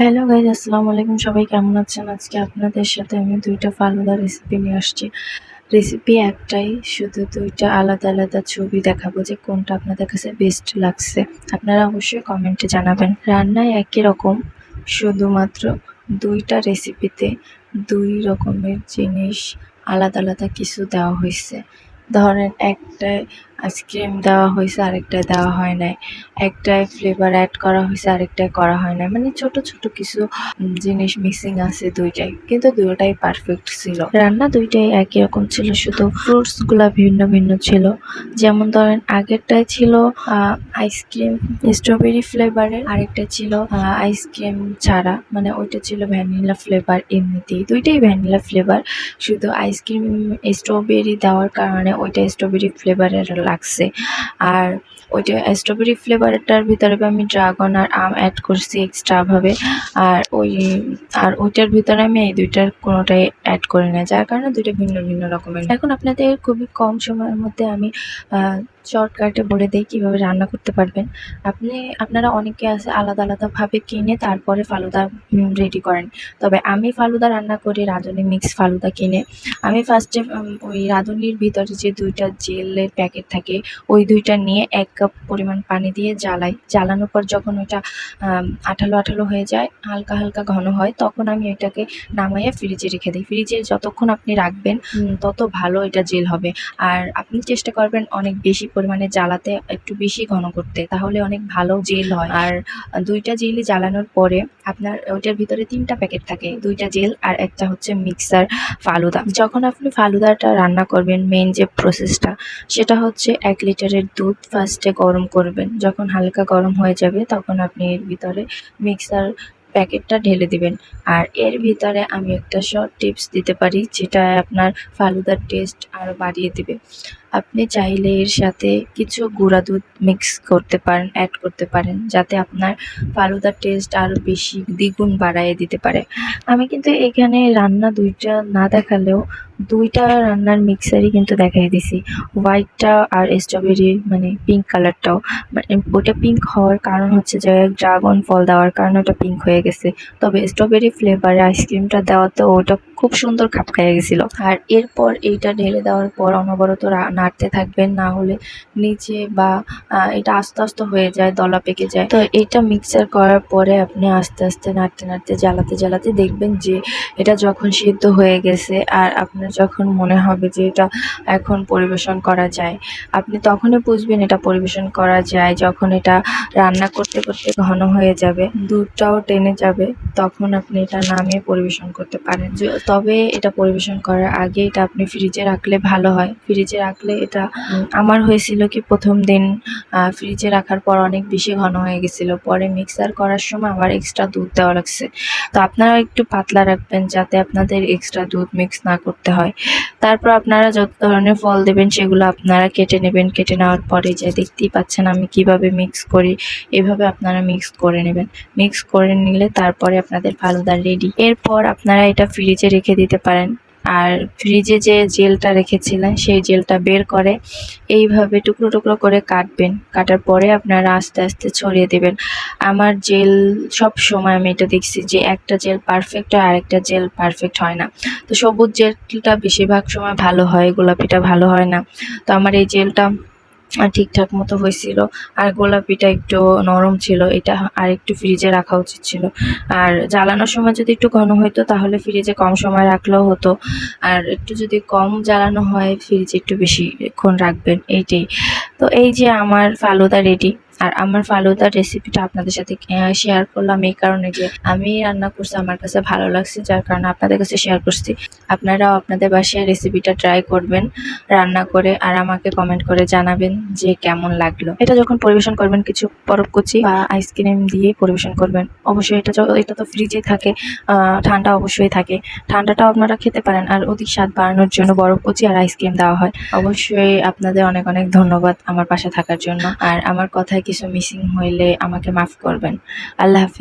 Hello guys, আসসালামু আলাইকুম। সবাই কেমন আছেন? আজকে আপনাদের সাথে আমি ২টা ফালুদা রেসিপি নিয়ে আসছি। রেসিপি একটাই, শুধু ২টা আলাদা আলাদা ছবি দেখাবো যে কোনটা আপনাদের কাছে বেস্ট লাগছে। আপনারা অবশ্যই কমেন্টে জানাবেন। রান্নায় একই রকম, শুধুমাত্র ২টা রেসিপিতে ২ রকমের জিনিস আলাদা আলাদা কিছু দেওয়া হয়েছে। ধরেন একটায় আইসক্রিম দেওয়া হয়েছে, আরেকটায় দেওয়া হয় নাই। একটায় ফ্লেভার অ্যাড করা হয়েছে, আরেকটায় করা হয় নাই। মানে ছোট ছোট কিছু জিনিস মিসিং আছে ২টাই, কিন্তু ২টাই পারফেক্ট ছিল। রান্না ২টাই একই রকম ছিল, শুধু ফ্রুটসগুলা ভিন্ন ভিন্ন ছিল। যেমন ধরেন আগেরটায় ছিল আইসক্রিম স্ট্রবেরি ফ্লেভারের, আরেকটা ছিল আইসক্রিম ছাড়া, মানে ওইটা ছিল ভ্যানিলা ফ্লেভার। এমনিতেই ২টাই ভ্যানিলা ফ্লেভার, শুধু আইসক্রিম স্ট্রবেরি দেওয়ার কারণে ওইটা স্ট্রবেরি ফ্লেভারের লাগছে। আর ওইটা স্ট্রবেরি ফ্লেভারটার ভিতরে আমি ড্রাগন আর আম অ্যাড করছি এক্সট্রাভাবে। আর ওইটার ভিতরে আমি এই ২টার কোনোটাই অ্যাড করি না, যার কারণে ২টা ভিন্ন ভিন্ন রকমের। এখন আপনাদের খুবই কম সময়ের মধ্যে আমি শর্টকাটে বলে দিই কীভাবে রান্না করতে পারবেন। আপনারা অনেকে আছে আলাদা আলাদাভাবে কিনে তারপরে ফালুদা রেডি করেন, তবে আমি ফালুদা রান্না করি রাঁধুনি মিক্স ফালুদা কিনে। আমি ফার্স্টে ওই রাঁধুনির ভিতরে যে ২টা জেলের প্যাকেট থাকে, ওই ২টা নিয়ে ১ কাপ পরিমাণ পানি দিয়ে জ্বালাই। জ্বালানোর পর যখন ওইটা আঠালো আঠালো হয়ে যায়, হালকা হালকা ঘন হয়, তখন আমি এটাকে নামাইয়া ফ্রিজে রেখে দিই। ফ্রিজে যতক্ষণ আপনি রাখবেন তত ভালো এটা জেল হবে। আর আপনি চেষ্টা করবেন অনেক বেশি পরিমাণে জ্বালাতে, একটু বেশি ঘন করতে, তাহলে অনেক ভালো জেল হয়। আর ২টা জেলই জ্বালানোর পরে আপনার ওইটার ভিতরে 3টা প্যাকেট থাকে, 2টা জেল আর একটা হচ্ছে মিক্সার ফালুদা। যখন আপনি ফালুদাটা রান্না করবেন, মেইন যে প্রসেসটা সেটা হচ্ছে ১ লিটারের দুধ ফার্স্টে গরম করবেন। যখন হালকা গরম হয়ে যাবে তখন আপনি এর ভিতরে মিক্সার প্যাকেটটা ঢেলে দিবেন। আর এর ভিতরে আমি একটা শর্ট টিপস দিতে পারি, যেটা আপনার ফালুদার টেস্ট আরও বাড়িয়ে দিবে। আপনি চাইলে এর সাথে কিছু গুঁড়া দুধ মিক্স করতে পারেন, অ্যাড করতে পারেন, যাতে আপনার ফালুদার টেস্ট আরও বেশি দ্বিগুণ বাড়ায় দিতে পারে। আমি কিন্তু এখানে রান্না ২টা না দেখালেও ২টা রান্নার মিক্সারই কিন্তু দেখাই দিছি। হোয়াইটটা আর স্ট্রবেরি মানে পিঙ্ক কালারটাও, মানে ওটা পিঙ্ক হওয়ার কারণ হচ্ছে যে ড্রাগন ফল দেওয়ার কারণে ওটা পিঙ্ক হয়ে গেছে। তবে স্ট্রবেরি ফ্লেভারে আইসক্রিমটা দেওয়াতে ওটা খুব সুন্দর খাপ খাইয়ে গেছিলো। আর এরপর এইটা ঢেলে দেওয়ার পর অনবরত নাড়তে থাকবেন, না হলে নিচে বা এটা আস্তে আস্তে হয়ে যায়, দলা পেকে যায়। তো এইটা মিক্সার করার পরে আপনি আস্তে আস্তে নাড়তে নাড়তে জ্বালাতে জ্বালাতে দেখবেন যে এটা যখন সিদ্ধ হয়ে গেছে, আর আপনার যখন মনে হবে যে এটা এখন পরিবেশন করা যায়, আপনি তখনই বুঝবেন এটা পরিবেশন করা যায় যখন এটা রান্না করতে করতে ঘন হয়ে যাবে, দুধটাও টেনে যাবে, তখন আপনি এটা নামিয়ে পরিবেশন করতে পারেন। তবে এটা পরিবেশন করার আগে এটা আপনি ফ্রিজে রাখলে ভালো হয়। ফ্রিজে রাখলে এটা আমার হয়েছিল কি, প্রথম দিন ফ্রিজে রাখার পর অনেক বেশি ঘন হয়ে গেছিলো, পরে মিক্সার করার সময় আবার এক্সট্রা দুধ দেওয়া লাগছে। তো আপনারা একটু পাতলা রাখবেন যাতে আপনাদের এক্সট্রা দুধ মিক্স না করতে হয়। তারপর আপনারা যত ধরনের ফল দেবেন সেগুলো আপনারা কেটে নেবেন। কেটে নেওয়ার পরে যে দেখতেই পাচ্ছেন আমি কিভাবে মিক্স করি, এভাবে আপনারা মিক্স করে নেবেন। মিক্স করে নিলে তারপরে আপনাদের ফালুদা রেডি। এরপর আপনারা এটা ফ্রিজে রেখে দিতে পারেন। আর ফ্রিজে যে জেলটা রেখেছিলেন সেই জেলটা বের করে এইভাবে টুকরো টুকরো করে কাটবেন। কাটার পরে আপনারা আস্তে আস্তে ছড়িয়ে দেবেন। আমার জেল সব সময় আমি এটা দেখছি যে একটা জেল পারফেক্ট হয়, আরেকটা জেল পারফেক্ট হয় না। তো সবুজ জেলটা বেশিরভাগ সময় ভালো হয়, গোলাপিটা ভালো হয় না। তো আমার এই জেলটা ঠিকঠাক মতো হয়েছিল, আর গোলাপিটা একটু নরম ছিল। এটা আর একটু ফ্রিজে রাখা উচিত ছিল। আর জ্বালানোর সময় যদি একটু ঘন হতো তাহলে ফ্রিজে কম সময় রাখলেও হতো। আর একটু যদি কম জ্বালানো হয় ফ্রিজে একটু বেশিক্ষণ রাখবেন, এইটাই। তো এই যে আমার ফালুদা রেডি। আর আমার ফালুদার রেসিপিটা আপনাদের সাথে শেয়ার করলাম এই কারণে যে আমি রান্না করছি, আমার কাছে ভালো লাগছে, যার কারণে আপনাদের কাছে শেয়ার করছি। আপনারাও আপনাদের বাসায় রেসিপিটা ট্রাই করবেন রান্না করে, আর আমাকে কমেন্ট করে জানাবেন যে কেমন লাগলো। এটা যখন পরিবেশন করবেন কিছু বরফ কুচি বা আইসক্রিম দিয়ে পরিবেশন করবেন। অবশ্যই এটা তো ফ্রিজে থাকে, ঠান্ডা অবশ্যই থাকে, ঠান্ডাটাও আপনারা খেতে পারেন। আর অধিক স্বাদ বাড়ানোর জন্য বরফ কুচি আর আইসক্রিম দেওয়া হয়। অবশ্যই আপনাদের অনেক অনেক ধন্যবাদ আমার পাশে থাকার জন্য। আর আমার কথায় কিছু মিসিং হইলে আমাকে মাফ করবেন। আল্লাহ হাফিজ।